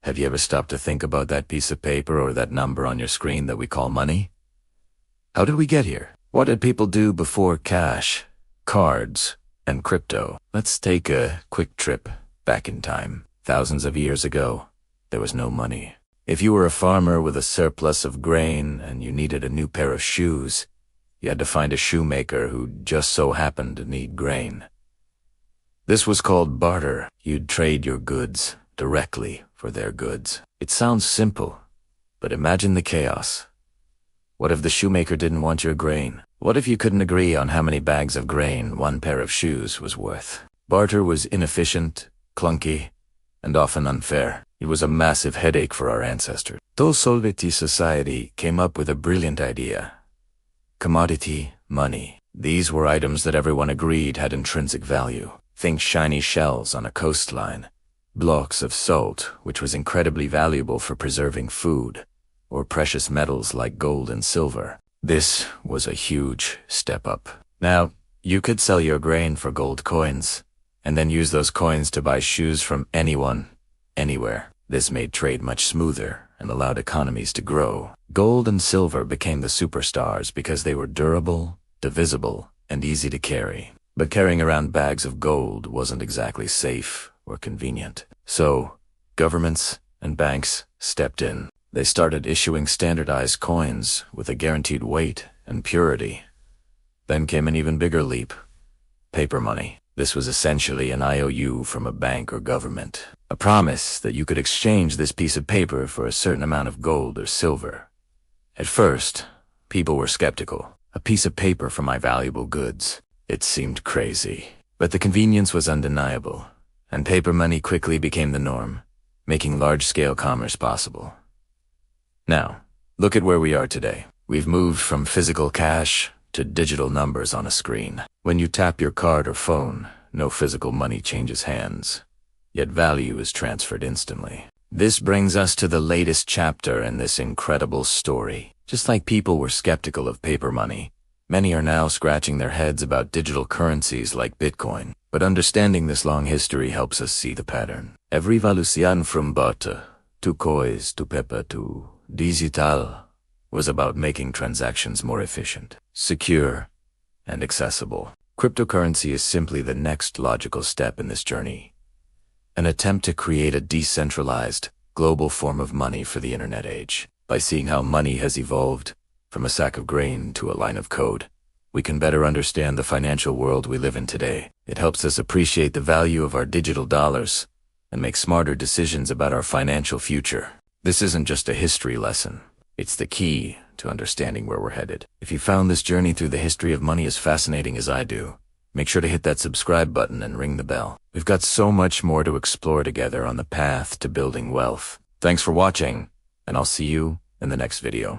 Have you ever stopped to think about that piece of paper or that number on your screen that we call money? How did we get here? What did people do before cash, cards, and crypto? Let's take a quick trip back in time. Thousands of years ago, there was no money. If you were a farmer with a surplus of grain and you needed a new pair of shoes, you had to find a shoemaker who just so happened to need grain. This was called barter. You'd trade your goods directly for their goods. It sounds simple, but imagine the chaos. What if the shoemaker didn't want your grain? What if you couldn't agree on how many bags of grain one pair of shoes was worth? Barter was inefficient, clunky, and often unfair. It was a massive headache for our ancestors. So Soviet society came up with a brilliant idea. Commodity money. These were items that everyone agreed had intrinsic value. Think shiny shells on a coastline, blocks of salt, which was incredibly valuable for preserving food, or precious metals like gold and silver. This was a huge step up. Now, you could sell your grain for gold coins, and then use those coins to buy shoes from anyone, anywhere. This made trade much smoother and allowed economies to grow. Gold and silver became the superstars because they were durable, divisible, and easy to carry. But carrying around bags of gold wasn't exactly safe or convenient. So, governments and banks stepped in. They started issuing standardized coins with a guaranteed weight and purity. Then came an even bigger leap: paper money. This was essentially an IOU from a bank or government, a promise that you could exchange this piece of paper for a certain amount of gold or silver. At first, people were skeptical. A piece of paper for my valuable goods. It seemed crazy. But the convenience was undeniable, and paper money quickly became the norm, making large-scale commerce possible. Now, look at where we are today. We've moved from physical cash to digital numbers on a screen. When you tap your card or phone, no physical money changes hands, yet value is transferred instantly. This brings us to the latest chapter in this incredible story. Just like people were skeptical of paper money, many are now scratching their heads about digital currencies like Bitcoin. But understanding this long history helps us see the pattern. Every evolution from barter to coins to paper to digital was about making transactions more efficient, secure, and accessible. Cryptocurrency is simply the next logical step in this journey, an attempt to create a decentralized, global form of money for the internet age. By seeing how money has evolved from a sack of grain to a line of code, we can better understand the financial world we live in today. It helps us appreciate the value of our digital dollars and make smarter decisions about our financial future. This isn't just a history lesson. It's the key to understanding where we're headed. If you found this journey through the history of money as fascinating as I do, make sure to hit that subscribe button and ring the bell. We've got so much more to explore together on the path to building wealth. Thanks for watching, and I'll see you in the next video.